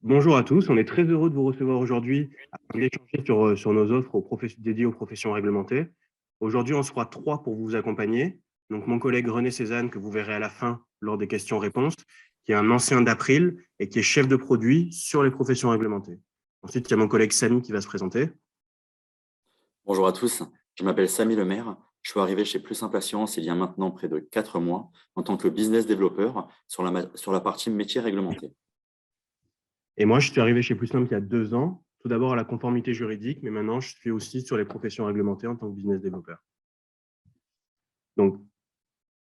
Bonjour à tous, on est très heureux de vous recevoir aujourd'hui afin d'échanger sur nos offres dédiées aux professions réglementées. Aujourd'hui, on sera trois pour vous accompagner. Donc, mon collègue René Cézanne, que vous verrez à la fin lors des questions-réponses, qui est un ancien d'April et qui est chef de produit sur les professions réglementées. Ensuite, il y a mon collègue Samy qui va se présenter. Bonjour à tous, je m'appelle Samy Lemaire. Je suis arrivé chez Plus Simple Assurance il y a maintenant près de 4 mois en tant que business développeur sur la partie métier réglementé. Et moi, je suis arrivé chez Plus Simple il y a 2 ans, tout d'abord à la conformité juridique, mais maintenant, je suis aussi sur les professions réglementées en tant que business développeur. Donc,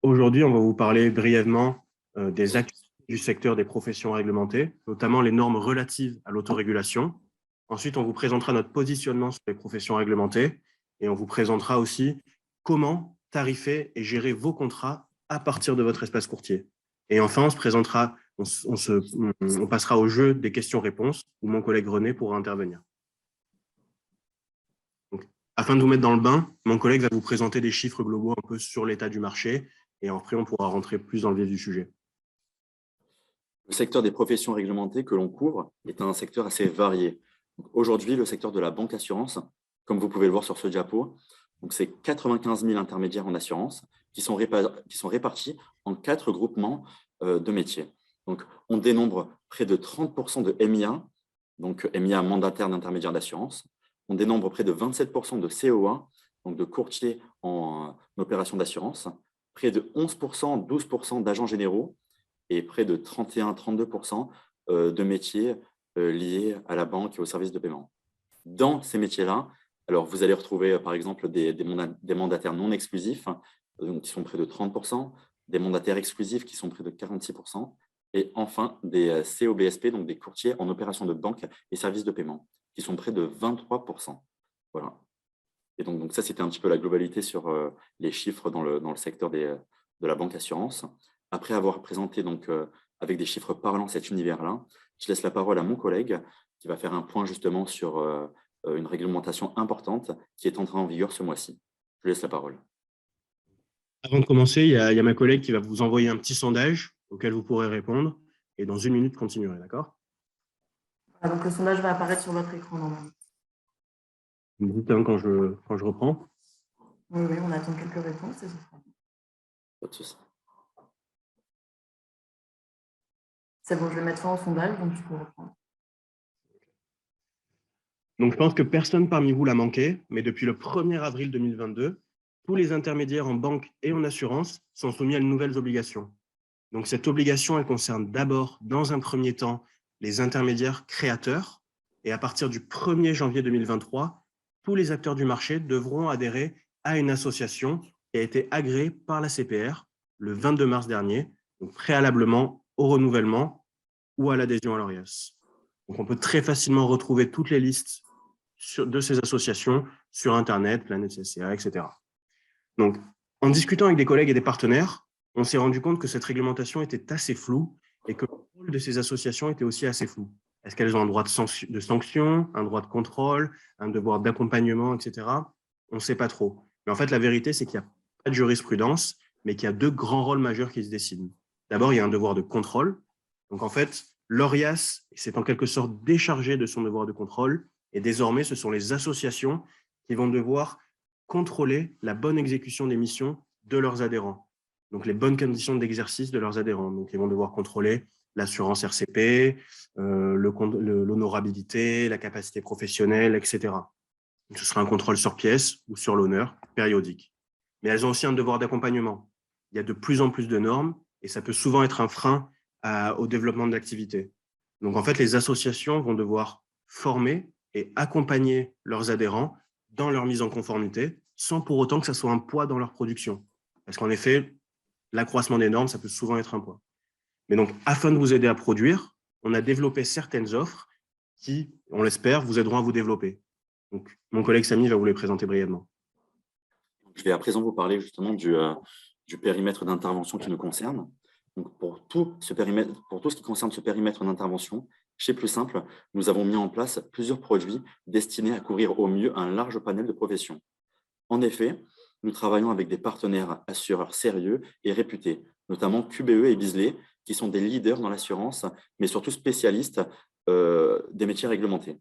aujourd'hui, on va vous parler brièvement des activités du secteur des professions réglementées, notamment les normes relatives à l'autorégulation. Ensuite, on vous présentera notre positionnement sur les professions réglementées et on vous présentera aussi comment tarifer et gérer vos contrats à partir de votre espace courtier. Et enfin, on passera au jeu des questions-réponses où mon collègue René pourra intervenir. Donc, afin de vous mettre dans le bain, mon collègue va vous présenter des chiffres globaux un peu sur l'état du marché et après, on pourra rentrer plus dans le vif du sujet. Le secteur des professions réglementées que l'on couvre est un secteur assez varié. Aujourd'hui, le secteur de la banque assurance, comme vous pouvez le voir sur ce diapo, c'est 95 000 intermédiaires en assurance qui sont répartis en 4 groupements de métiers. Donc, on dénombre près de 30% de MIA, donc MIA mandataire d'intermédiaire d'assurance. On dénombre près de 27% de COA, donc de courtiers en opération d'assurance, près de 11%, 12% d'agents généraux et près de 31-32% de métiers liés à la banque et aux services de paiement. Dans ces métiers-là, alors vous allez retrouver par exemple des mandataires non exclusifs qui sont près de 30%, des mandataires exclusifs qui sont près de 46%, et enfin des COBSP, donc des courtiers en opération de banque et services de paiement, qui sont près de 23%. Voilà. Et donc ça, c'était un petit peu la globalité sur les chiffres dans le secteur de la banque assurance. Après avoir présenté donc, avec des chiffres parlants cet univers-là, je laisse la parole à mon collègue qui va faire un point justement sur une réglementation importante qui est entrée en vigueur ce mois-ci. Je laisse la parole. Avant de commencer, il y a ma collègue qui va vous envoyer un petit sondage auquel vous pourrez répondre et dans 1 minute, continuerez, d'accord? Donc, le sondage va apparaître sur votre écran normalement. Vous me dites hein, quand je reprends. Oui, oui, on attend quelques réponses et ce sera bon. Pas de souci. C'est bon, je vais mettre fin au sondage, donc tu peux reprendre. Donc, je pense que personne parmi vous l'a manqué, mais depuis le 1er avril 2022, tous les intermédiaires en banque et en assurance sont soumis à de nouvelles obligations. Donc, cette obligation, elle concerne d'abord, dans un premier temps, les intermédiaires créateurs. Et à partir du 1er janvier 2023, tous les acteurs du marché devront adhérer à une association qui a été agréée par la CPR le 22 mars dernier, donc préalablement au renouvellement ou à l'adhésion à l'ORIAS. Donc, on peut très facilement retrouver toutes les listes de ces associations sur Internet, Planète CCA, etc. Donc, en discutant avec des collègues et des partenaires, on s'est rendu compte que cette réglementation était assez floue et que le rôle de ces associations était aussi assez flou. Est-ce qu'elles ont un droit de sanction, un droit de contrôle, un devoir d'accompagnement, etc. On ne sait pas trop. Mais en fait, la vérité, c'est qu'il n'y a pas de jurisprudence, mais qu'il y a 2 grands rôles majeurs qui se décident. D'abord, il y a un devoir de contrôle. Donc, en fait, l'ORIAS s'est en quelque sorte déchargé de son devoir de contrôle et désormais, ce sont les associations qui vont devoir contrôler la bonne exécution des missions de leurs adhérents. Donc, les bonnes conditions d'exercice de leurs adhérents. Donc, ils vont devoir contrôler l'assurance RCP, l'honorabilité, la capacité professionnelle, etc. Donc, ce sera un contrôle sur pièce ou sur l'honneur périodique. Mais elles ont aussi un devoir d'accompagnement. Il y a de plus en plus de normes et ça peut souvent être un frein au développement de l'activité. Donc, en fait, les associations vont devoir former et accompagner leurs adhérents dans leur mise en conformité, sans pour autant que ça soit un poids dans leur production. Parce qu'en effet, l'accroissement des normes, ça peut souvent être un poids. Mais donc, afin de vous aider à produire, on a développé certaines offres qui, on l'espère, vous aideront à vous développer. Donc, mon collègue Samy va vous les présenter brièvement. Je vais à présent vous parler justement du périmètre d'intervention qui nous concerne. Donc pour tout ce qui concerne ce périmètre d'intervention, chez Plus Simple, nous avons mis en place plusieurs produits destinés à couvrir au mieux un large panel de professions. En effet, nous travaillons avec des partenaires assureurs sérieux et réputés, notamment QBE et Beazley, qui sont des leaders dans l'assurance, mais surtout spécialistes des métiers réglementés.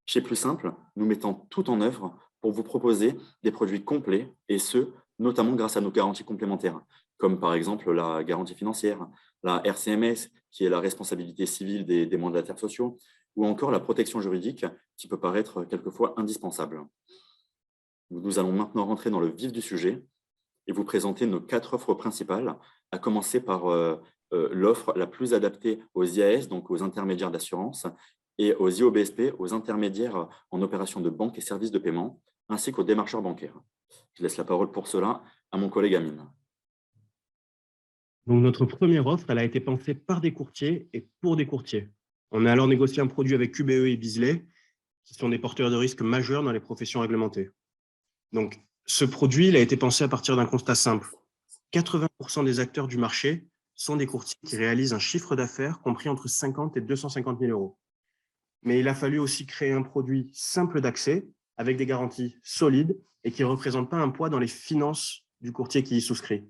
Chez Plus Simple, nous mettons tout en œuvre pour vous proposer des produits complets, et ce, notamment grâce à nos garanties complémentaires, comme par exemple la garantie financière, la RCMS, qui est la responsabilité civile des mandataires sociaux, ou encore la protection juridique, qui peut paraître quelquefois indispensable. Nous allons maintenant rentrer dans le vif du sujet et vous présenter nos 4 offres principales, à commencer par l'offre la plus adaptée aux IAS, donc aux intermédiaires d'assurance, et aux IOBSP, aux intermédiaires en opération de banque et services de paiement, ainsi qu'aux démarcheurs bancaires. Je laisse la parole pour cela à mon collègue Amine. Donc, notre première offre, elle a été pensée par des courtiers et pour des courtiers. On a alors négocié un produit avec QBE et Beazley, qui sont des porteurs de risques majeurs dans les professions réglementées. Donc, ce produit, il a été pensé à partir d'un constat simple. 80% des acteurs du marché sont des courtiers qui réalisent un chiffre d'affaires compris entre 50 et 250 000 euros. Mais il a fallu aussi créer un produit simple d'accès, avec des garanties solides et qui ne représente pas un poids dans les finances du courtier qui y souscrit.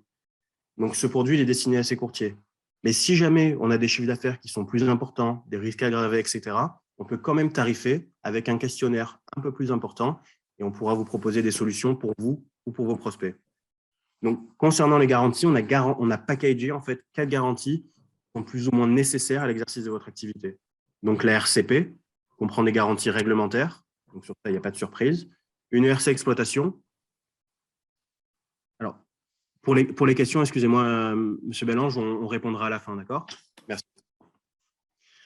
Donc, ce produit, il est destiné à ces courtiers. Mais si jamais on a des chiffres d'affaires qui sont plus importants, des risques aggravés, etc., on peut quand même tarifer avec un questionnaire un peu plus important et on pourra vous proposer des solutions pour vous ou pour vos prospects. Donc, concernant les garanties, on a packagé en fait 4 garanties qui sont plus ou moins nécessaires à l'exercice de votre activité. Donc, la RCP comprend des garanties réglementaires. Donc, sur ça, il n'y a pas de surprise. Une ERC exploitation. Alors, pour les questions, excusez-moi, M. Bellange, on répondra à la fin, d'accord? Merci.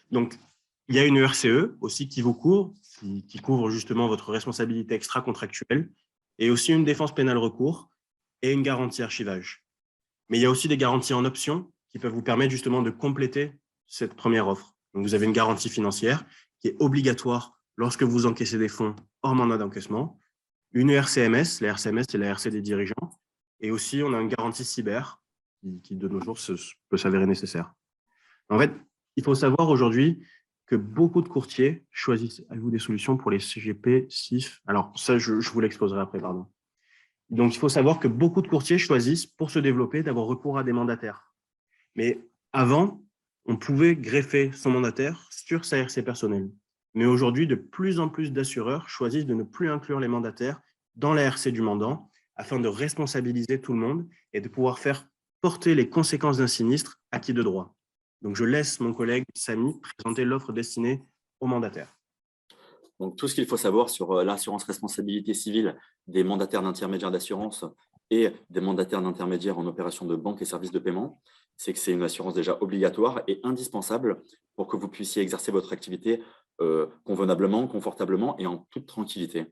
Donc, il y a une ERCE aussi qui vous couvre, qui couvre justement votre responsabilité extra-contractuelle, et aussi une défense pénale recours et une garantie archivage. Mais il y a aussi des garanties en option qui peuvent vous permettre justement de compléter cette première offre. Donc, vous avez une garantie financière qui est obligatoire lorsque vous encaissez des fonds hors mandat d'encaissement, une RCMS, la RCMS, c'est la RC des dirigeants, et aussi on a une garantie cyber qui de nos jours peut s'avérer nécessaire. En fait, il faut savoir aujourd'hui que beaucoup de courtiers choisissent à vous des solutions pour les CGP, CIF. Alors ça, je vous l'exposerai après, pardon. Donc, il faut savoir que beaucoup de courtiers choisissent, pour se développer, d'avoir recours à des mandataires. Mais avant, on pouvait greffer son mandataire sur sa RC personnelle. Mais aujourd'hui, de plus en plus d'assureurs choisissent de ne plus inclure les mandataires dans la RC du mandant afin de responsabiliser tout le monde et de pouvoir faire porter les conséquences d'un sinistre acquis de droit. Donc, je laisse mon collègue Samy présenter l'offre destinée aux mandataires. Donc, tout ce qu'il faut savoir sur l'assurance responsabilité civile des mandataires d'intermédiaires d'assurance et des mandataires d'intermédiaires en opération de banque et services de paiement, c'est que c'est une assurance déjà obligatoire et indispensable pour que vous puissiez exercer votre activité convenablement, confortablement et en toute tranquillité.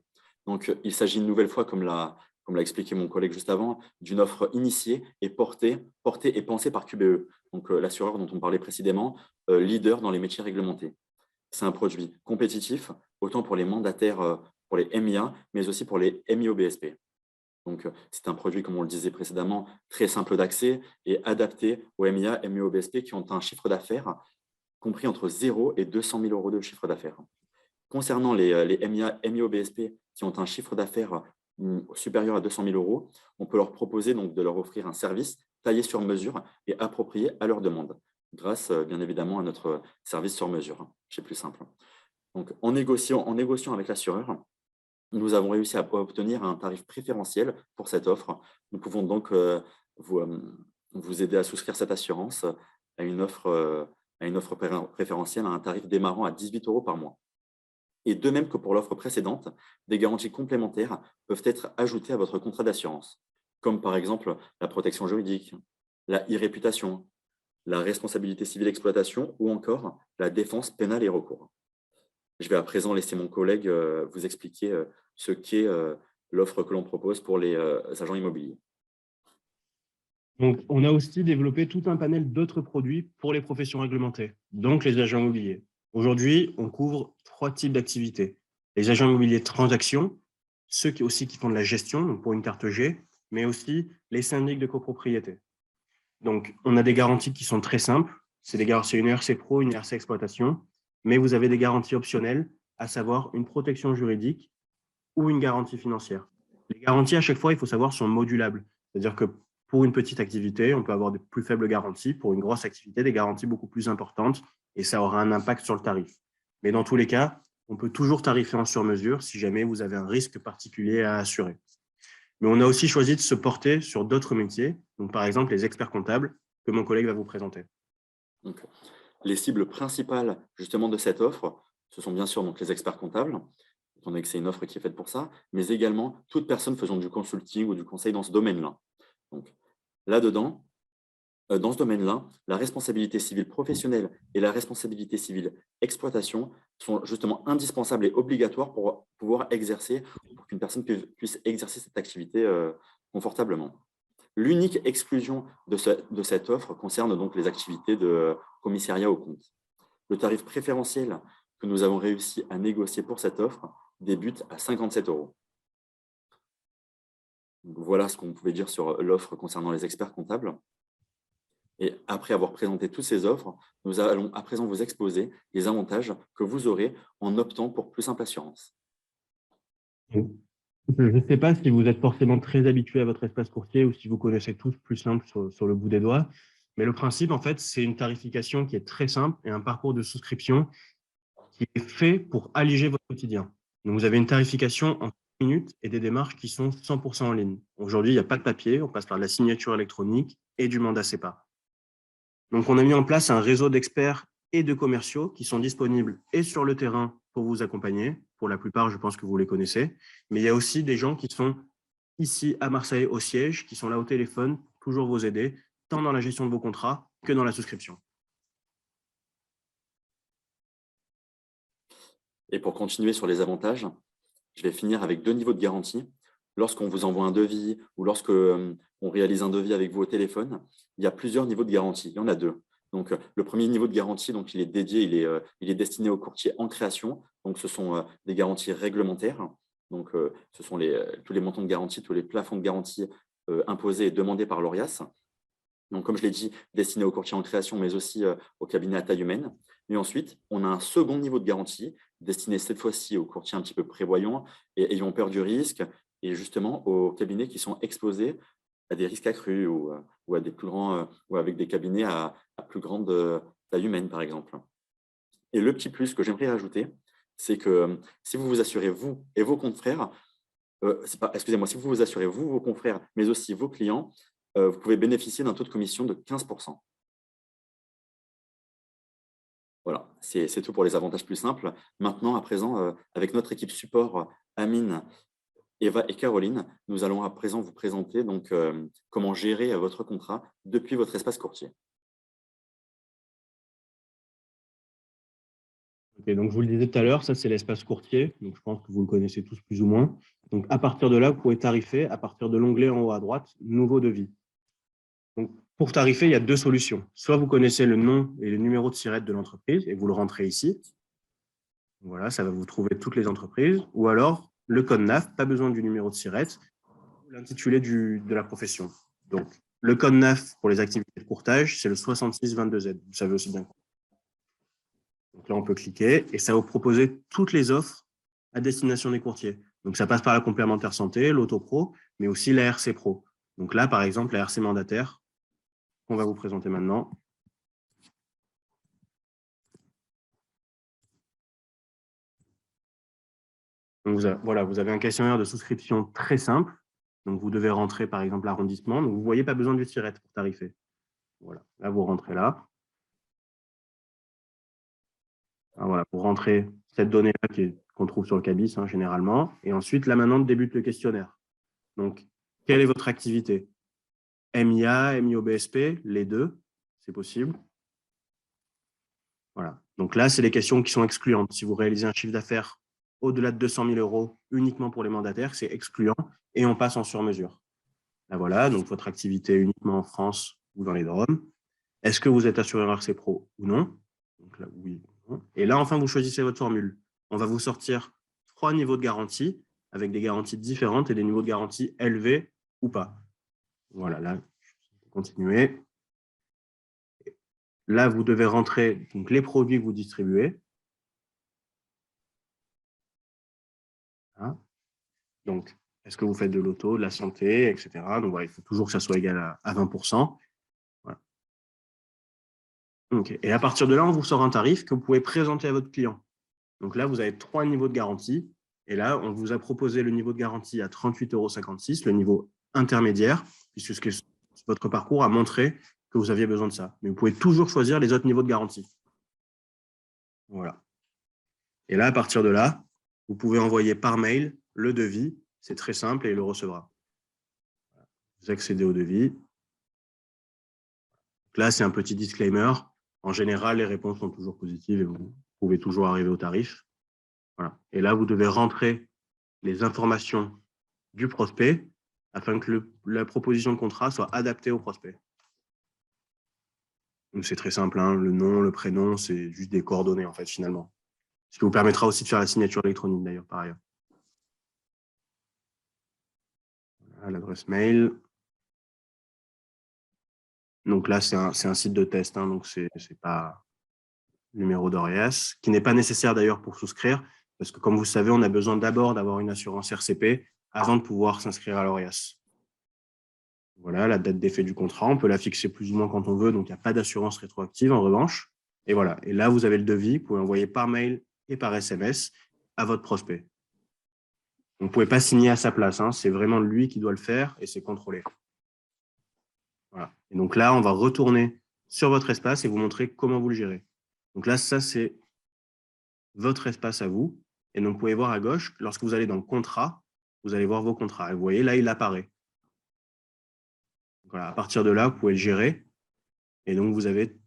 Donc, il s'agit une nouvelle fois, comme l'a expliqué mon collègue juste avant, d'une offre initiée et portée et pensée par QBE, donc l'assureur dont on parlait précédemment, leader dans les métiers réglementés. C'est un produit compétitif, autant pour les mandataires, pour les MIA, mais aussi pour les MIOBSP. Donc, c'est un produit, comme on le disait précédemment, très simple d'accès et adapté aux MIA, MIOBSP qui ont un chiffre d'affaires compris entre 0 et 200 000 euros de chiffre d'affaires. Concernant les MIA, MIOBSP qui ont un chiffre d'affaires supérieur à 200 000 euros, on peut leur proposer donc de leur offrir un service taillé sur mesure et approprié à leur demande, grâce bien évidemment à notre service sur mesure, chez Plus Simple. Donc, en négociant avec l'assureur, nous avons réussi à obtenir un tarif préférentiel pour cette offre. Nous pouvons donc vous aider à souscrire cette assurance à une offre préférentielle à un tarif démarrant à 18 euros par mois. Et de même que pour l'offre précédente, des garanties complémentaires peuvent être ajoutées à votre contrat d'assurance, comme par exemple la protection juridique, la e-réputation, la responsabilité civile d'exploitation ou encore la défense pénale et recours. Je vais à présent laisser mon collègue vous expliquer ce qu'est l'offre que l'on propose pour les agents immobiliers. Donc, on a aussi développé tout un panel d'autres produits pour les professions réglementées, donc les agents immobiliers. Aujourd'hui, on couvre 3 types d'activités. Les agents immobiliers de transaction, ceux qui font de la gestion, donc pour une carte G, mais aussi les syndics de copropriété. Donc, on a des garanties qui sont très simples. C'est une ERC Pro, une ERC Exploitation, mais vous avez des garanties optionnelles, à savoir une protection juridique ou une garantie financière. Les garanties, à chaque fois, il faut savoir, sont modulables. C'est-à-dire que pour une petite activité, on peut avoir de plus faibles garanties. Pour une grosse activité, des garanties beaucoup plus importantes et ça aura un impact sur le tarif. Mais dans tous les cas, on peut toujours tarifer en sur-mesure si jamais vous avez un risque particulier à assurer. Mais on a aussi choisi de se porter sur d'autres métiers, donc par exemple les experts comptables, que mon collègue va vous présenter. Donc, les cibles principales justement de cette offre, ce sont bien sûr donc, les experts comptables, étant donné que c'est une offre qui est faite pour ça, mais également toute personne faisant du consulting ou du conseil dans ce domaine-là. Donc, là-dedans, dans ce domaine-là, la responsabilité civile professionnelle et la responsabilité civile exploitation sont justement indispensables et obligatoires pour pouvoir exercer, pour qu'une personne puisse exercer cette activité confortablement. L'unique exclusion de cette offre concerne donc les activités de commissariat aux comptes. Le tarif préférentiel que nous avons réussi à négocier pour cette offre débute à 57 €. Donc, voilà ce qu'on pouvait dire sur l'offre concernant les experts comptables. Et après avoir présenté toutes ces offres, nous allons à présent vous exposer les avantages que vous aurez en optant pour Plus Simple Assurance. Je ne sais pas si vous êtes forcément très habitué à votre espace courtier ou si vous connaissez tous Plus Simple sur le bout des doigts, mais le principe, en fait, c'est une tarification qui est très simple et un parcours de souscription qui est fait pour alléger votre quotidien. Donc, vous avez une tarification en 5 minutes et des démarches qui sont 100% en ligne. Aujourd'hui, il n'y a pas de papier, on passe par de la signature électronique et du mandat CEPA. Donc, on a mis en place un réseau d'experts et de commerciaux qui sont disponibles et sur le terrain pour vous accompagner. Pour la plupart, je pense que vous les connaissez. Mais il y a aussi des gens qui sont ici à Marseille au siège, qui sont là au téléphone, toujours vous aider, tant dans la gestion de vos contrats que dans la souscription. Et pour continuer sur les avantages, je vais finir avec 2 niveaux de garantie. Lorsqu'on vous envoie un devis ou lorsque on réalise un devis avec vous au téléphone, il y a plusieurs niveaux de garantie. Il y en a 2. Donc, le premier niveau de garantie, donc, il est dédié, il est destiné aux courtiers en création. Donc, ce sont des garanties réglementaires. Donc, ce sont tous les montants de garantie, tous les plafonds de garantie imposés et demandés par l'ORIAS. Donc, comme je l'ai dit, destiné aux courtiers en création, mais aussi aux cabinets à taille humaine. Et ensuite, on a un second niveau de garantie, destiné cette fois-ci aux courtiers un petit peu prévoyants et ayant peur du risque, et justement aux cabinets qui sont exposés à des risques accrus ou à des plus grands, ou avec des cabinets à plus grande taille humaine, par exemple. Et le petit plus que j'aimerais rajouter, c'est que si vous vous assurez, vous et vos confrères, excusez-moi, si vous vous assurez, vous, vos confrères, mais aussi vos clients, vous pouvez bénéficier d'un taux de commission de 15%. Voilà, c'est tout pour les avantages plus simples. Maintenant, à présent, avec notre équipe support, Amine, Eva et Caroline, nous allons à présent vous présenter donc, comment gérer votre contrat depuis votre espace courtier. Okay, donc, je vous le disais tout à l'heure, ça, c'est l'espace courtier. Donc, je pense que vous le connaissez tous plus ou moins. Donc, à partir de là, vous pouvez tarifer à partir de l'onglet en haut à droite, nouveau devis. Donc, pour tarifer, il y a 2 solutions. Soit vous connaissez le nom et le numéro de SIRET de l'entreprise et vous le rentrez ici. Voilà, ça va vous trouver toutes les entreprises. Ou alors, le code NAF, pas besoin du numéro de SIRET, l'intitulé de la profession. Donc, le code NAF pour les activités de courtage, c'est le 6622Z. Vous savez aussi bien. Donc là, on peut cliquer et ça va vous proposer toutes les offres à destination des courtiers. Donc, ça passe par la complémentaire santé, l'auto-pro, mais aussi la RC Pro. Donc là, par exemple, la RC mandataire, qu'on va vous présenter maintenant. Donc, voilà, vous avez un questionnaire de souscription très simple. Donc, vous devez rentrer, par exemple, l'arrondissement. Donc, vous ne voyez pas besoin du SIRET pour tarifer. Voilà, là, vous rentrez là. Alors, voilà, pour rentrer cette donnée-là qu'on trouve sur le CABIS, généralement. Et ensuite, là, maintenant, débute le questionnaire. Donc, quelle est votre activité? MIA, MIO-BSP, les deux, c'est possible. Voilà. Donc là, c'est les questions qui sont excluantes. Si vous réalisez un chiffre d'affaires au-delà de 200 000 € uniquement pour les mandataires, c'est excluant et on passe en sur-mesure. Là, voilà, donc votre activité uniquement en France ou dans les DROM. Est-ce que vous êtes assureur RC Pro ou non? Donc là, oui ou non. Et là, enfin, vous choisissez votre formule. On va vous sortir 3 niveaux de garantie avec des garanties différentes et des niveaux de garantie élevés ou pas. Voilà, là, je vais continuer. Là, vous devez rentrer donc, les produits que vous distribuez. Hein, donc, est-ce que vous faites de l'auto, de la santé, etc. Donc, voilà, il faut toujours que ça soit égal à 20%. Voilà. Okay. Et à partir de là, on vous sort un tarif que vous pouvez présenter à votre client. Donc là, vous avez 3 niveaux de garantie. Et là, on vous a proposé le niveau de garantie à 38,56 €, le niveau intermédiaire, puisque votre parcours a montré que vous aviez besoin de ça. Mais vous pouvez toujours choisir les autres niveaux de garantie. Voilà. Et là, à partir de là, vous pouvez envoyer par mail le devis. C'est très simple et il le recevra. Vous accédez au devis. Donc là, c'est un petit disclaimer. En général, les réponses sont toujours positives et vous pouvez toujours arriver au tarif. Voilà. Et là, vous devez rentrer les informations du prospect afin que la proposition de contrat soit adaptée au prospect. Donc, c'est très simple, hein, le nom, le prénom, c'est juste des coordonnées, en fait, finalement. Ce qui vous permettra aussi de faire la signature électronique, d'ailleurs, par ailleurs. Voilà, l'adresse mail. Donc là, c'est un site de test, hein, donc c'est pas numéro d'ORIAS, qui n'est pas nécessaire d'ailleurs pour souscrire, parce que comme vous savez, on a besoin d'abord d'avoir une assurance RCP avant de pouvoir s'inscrire à l'ORIAS. Voilà, la date d'effet du contrat, on peut la fixer plus ou moins quand on veut, donc il n'y a pas d'assurance rétroactive en revanche. Et voilà, et là, vous avez le devis, vous pouvez envoyer par mail et par SMS à votre prospect. Vous ne pouvez pas signer à sa place, hein, c'est vraiment lui qui doit le faire et c'est contrôlé. Voilà. Et donc là, on va retourner sur votre espace et vous montrer comment vous le gérez. Donc là, ça, c'est votre espace à vous. Et donc, vous pouvez voir à gauche, lorsque vous allez dans le contrat, vous allez voir vos contrats. Et vous voyez, là, il apparaît. Voilà, à partir de là, vous pouvez le gérer. Et donc, vous avez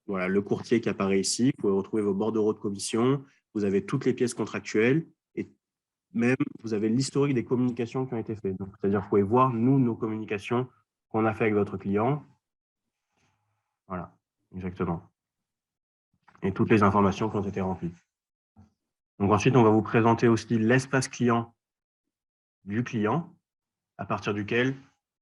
voilà, le courtier qui apparaît ici. Vous pouvez retrouver vos bordereaux de commission. Vous avez toutes les pièces contractuelles. Et même, vous avez l'historique des communications qui ont été faites. C'est-à-dire que vous pouvez voir, nous, nos communications qu'on a fait avec votre client. Voilà, exactement. Et toutes les informations qui ont été remplies. Donc ensuite, on va vous présenter aussi l'espace client du client, à partir duquel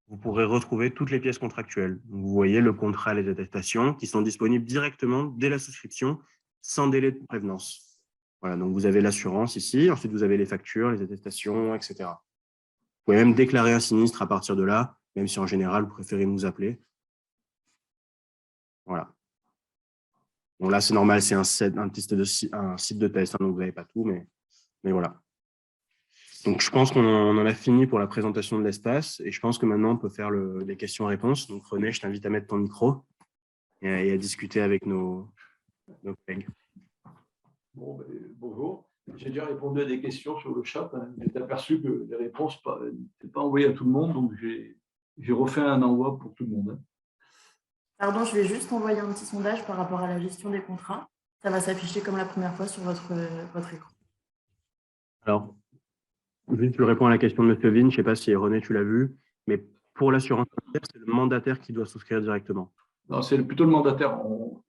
vous pourrez retrouver toutes les pièces contractuelles. Donc, vous voyez le contrat, les attestations qui sont disponibles directement dès la souscription, sans délai de prévenance. Voilà, donc vous avez l'assurance ici, ensuite vous avez les factures, les attestations, etc. Vous pouvez même déclarer un sinistre à partir de là, même si en général, vous préférez nous appeler. Voilà. Bon, là, c'est normal, c'est un site de test, hein, donc vous n'avez pas tout, mais voilà. Donc, je pense qu'on en a fini pour la présentation de l'espace et je pense que maintenant, on peut faire les questions-réponses. Donc, René, je t'invite à mettre ton micro et à discuter avec nos collègues. Bon, bonjour. J'ai déjà répondu à des questions sur le chat. Hein. J'ai aperçu que les réponses n'étaient pas envoyées à tout le monde, donc j'ai refait un envoi pour tout le monde. Hein. Pardon, je vais juste envoyer un petit sondage par rapport à la gestion des contrats. Ça va s'afficher comme la première fois sur votre écran. Alors, juste, je réponds à la question de M. Vin. Je ne sais pas si René, tu l'as vu, mais pour l'assurance, c'est le mandataire qui doit souscrire directement. Non, c'est plutôt le mandataire.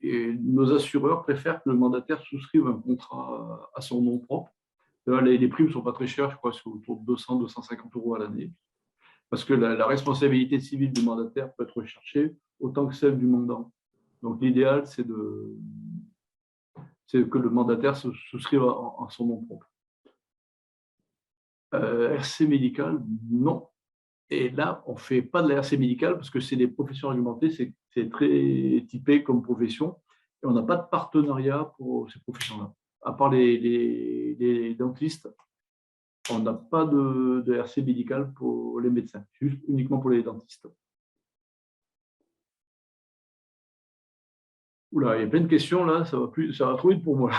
Et nos assureurs préfèrent que le mandataire souscrive un contrat à son nom propre. Les primes ne sont pas très chères, je crois, c'est autour de 200-250 € à l'année. Parce que la responsabilité civile du mandataire peut être recherchée autant que celle du mandant. Donc, l'idéal, c'est que le mandataire se souscrive à son nom propre. RC médical, non. Et là, on ne fait pas de la RC médicale parce que c'est des professions réglementées, c'est très typé comme profession. Et on n'a pas de partenariat pour ces professions-là. À part les dentistes, on n'a pas de RC médicale pour les médecins, juste uniquement pour les dentistes. Oula, il y a plein de questions là, ça va trop vite pour moi.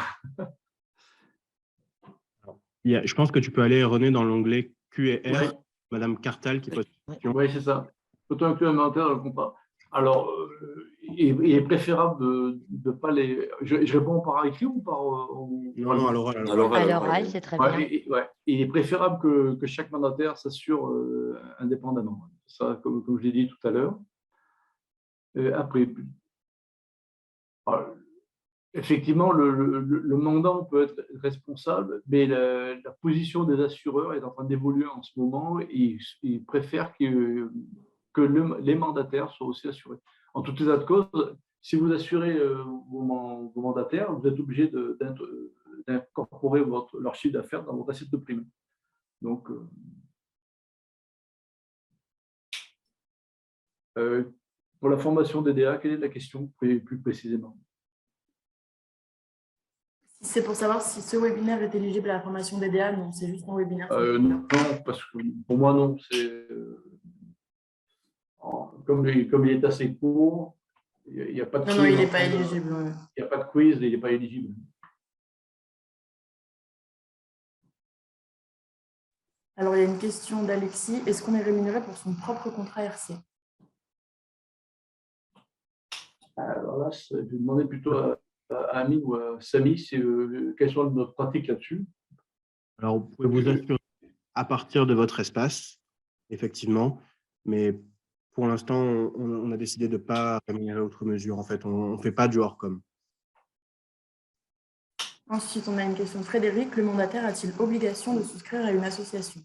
Je pense que tu peux aller, René, dans l'onglet Q&R, Oui. Madame Cartal qui pose une question. Oui, c'est ça. Faut-on inclure un inventaire dans le contrat? Alors, il est préférable de ne pas les. Je réponds par écrit ou par. Non, à l'oral. À l'oral, c'est très bien. Ouais. Il est préférable que chaque mandataire s'assure indépendamment. Ça, comme je l'ai dit tout à l'heure. Après, effectivement, le mandant peut être responsable, mais la position des assureurs est en train d'évoluer en ce moment. Ils préfèrent que les mandataires soient aussi assurés. En tout état de cause, si vous assurez vos mandataires, vous êtes obligé d'incorporer leur chiffre d'affaires dans votre assiette de prime. Donc, pour la formation DDA, quelle est la question plus précisément? C'est pour savoir si ce webinaire est éligible à la formation DDA. Non, c'est juste un webinaire. Non, parce que pour moi, non. Comme il est assez court, il n'y a pas de quiz. Non, il n'est pas éligible. Il n'y a pas de quiz et il n'est pas éligible. Alors, il y a une question d'Alexis. Est-ce qu'on est rémunéré pour son propre contrat RC? Alors là, je vais demander plutôt à Amine ou à Samy quelles sont nos pratiques là-dessus. Alors, vous pouvez vous assurer à partir de votre espace, effectivement, mais pour l'instant, on a décidé de ne pas rémunérer outre mesure. En fait, on ne fait pas du hors-com. Ensuite, on a une question de Frédéric. Le mandataire a-t-il obligation de souscrire à une association?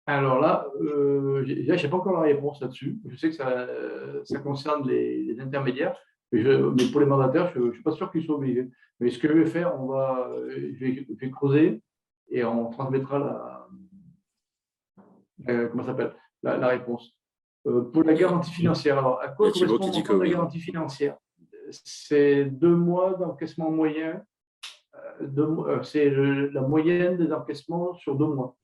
Alors là, je n'ai pas encore la réponse là-dessus. Je sais que ça concerne les intermédiaires, mais pour les mandataires, je ne suis pas sûr qu'ils soient obligés. Mais ce que je vais faire, je vais creuser et on transmettra la réponse. Pour la garantie financière, alors à quoi correspond le montant de la garantie financière? C'est 2 mois d'encaissement moyen. C'est la moyenne des encaissements sur 2 mois.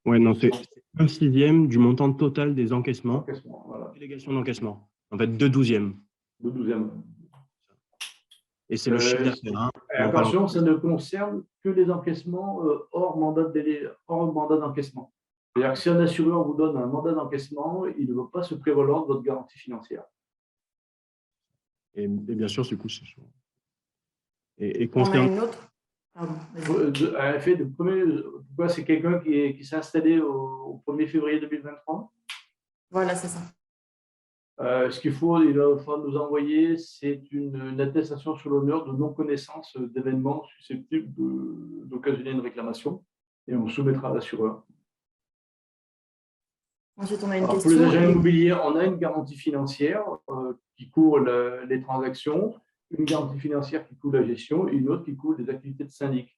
Oui, non, c'est 1/6 du montant total des encaissements. Voilà. Délégation d'encaissement. En fait, 2/12. 2/12. Et c'est le chiffre d'affaires. Attention, ça ne concerne que les encaissements hors mandat d'encaissement. C'est-à-dire que si un assureur vous donne un mandat d'encaissement, il ne va pas se prévaloir de votre garantie financière. Et bien sûr, ce coup, c'est sûr. Et on a une autre. Pourquoi c'est quelqu'un qui s'est installé au 1er février 2023? Voilà, c'est ça. Ce qu'il faut, il va falloir nous envoyer, c'est une attestation sur l'honneur de non-connaissance d'événements susceptibles d'occasionner une réclamation et on soumettra à l'assureur. Ensuite, on a une question. Pour les agents immobiliers, on a une garantie financière qui couvre les transactions, une garantie financière qui couvre la gestion et une autre qui couvre les activités de syndic.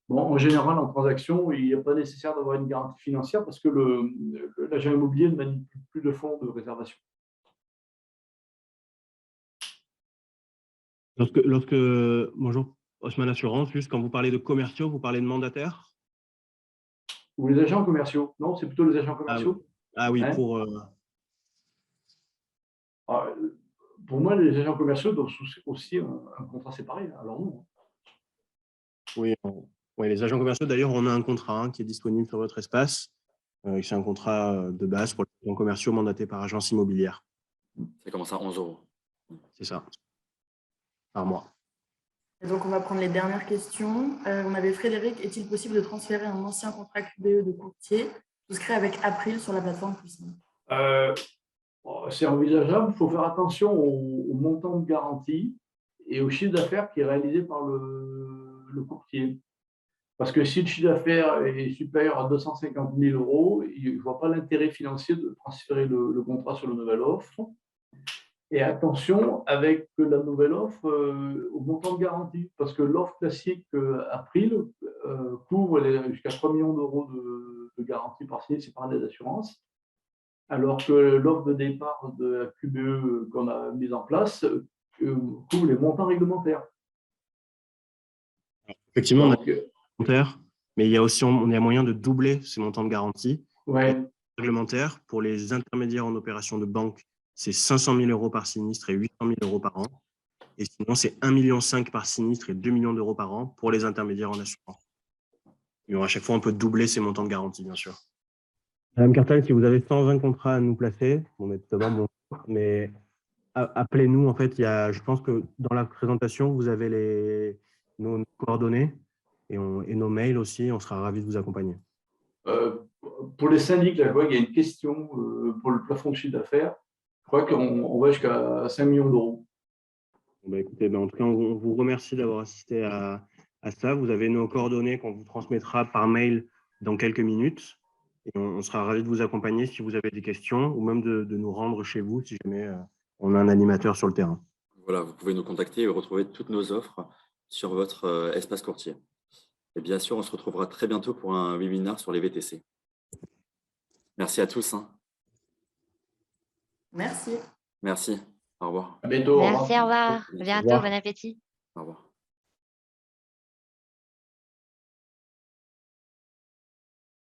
Bon, en général, en transaction, il n'est pas nécessaire d'avoir une garantie financière parce que l'agent immobilier ne manipule plus de fonds de réservation. Bonjour, Haussmann Assurance, juste quand vous parlez de commerciaux, vous parlez de mandataires? Ou les agents commerciaux? Non, c'est plutôt les agents commerciaux. Ah oui, pour moi, les agents commerciaux doivent aussi un contrat séparé. Alors non. Oui, les agents commerciaux, d'ailleurs, on a un contrat qui est disponible sur votre espace. C'est un contrat de base pour les agents commerciaux mandatés par agence immobilière. Ça commence à 11 €. C'est ça, par mois. Et donc, on va prendre les dernières questions. On avait Frédéric. Est-il possible de transférer un ancien contrat QBE de courtier souscrit avec April sur la plateforme Plus5? C'est envisageable. Il faut faire attention au montant de garantie et au chiffre d'affaires qui est réalisé par le courtier. Parce que si le chiffre d'affaires est supérieur à 250 000 €, il ne voit pas l'intérêt financier de transférer le contrat sur la nouvelle offre. Et attention avec la nouvelle offre au montant de garantie, parce que l'offre classique April couvre jusqu'à 3 millions d'euros de garantie par sinistre par des assurances, alors que l'offre de départ de la QBE qu'on a mise en place couvre les montants réglementaires. Effectivement, on a des réglementaires, mais il y a aussi moyen de doubler ces montants de garantie. Réglementaire pour les intermédiaires en opération de banque, c'est 500 000 € par sinistre et 800 000 € par an. Et sinon, c'est 1,5 million par sinistre et 2 millions d'euros par an pour les intermédiaires en assurance. Et à chaque fois, on peut doubler ces montants de garantie, bien sûr. Madame Cartal, si vous avez 120 contrats à nous placer, mais appelez-nous. En fait, je pense que dans la présentation, vous avez nos coordonnées et nos mails aussi. On sera ravis de vous accompagner. Pour les syndics, là, je vois qu'il y a une question pour le plafond de chiffre d'affaires. Je crois qu'on va jusqu'à 5 millions d'euros. Écoutez, en tout cas, on vous remercie d'avoir assisté à ça. Vous avez nos coordonnées qu'on vous transmettra par mail dans quelques minutes. Et on sera ravis de vous accompagner si vous avez des questions ou même de nous rendre chez vous si jamais on a un animateur sur le terrain. Voilà, vous pouvez nous contacter et retrouver toutes nos offres sur votre espace courtier. Et bien sûr, on se retrouvera très bientôt pour un webinaire sur les VTC. Merci à tous. Merci. Merci. Au revoir. À bientôt. Merci, au revoir. À bientôt, bon appétit. Au revoir.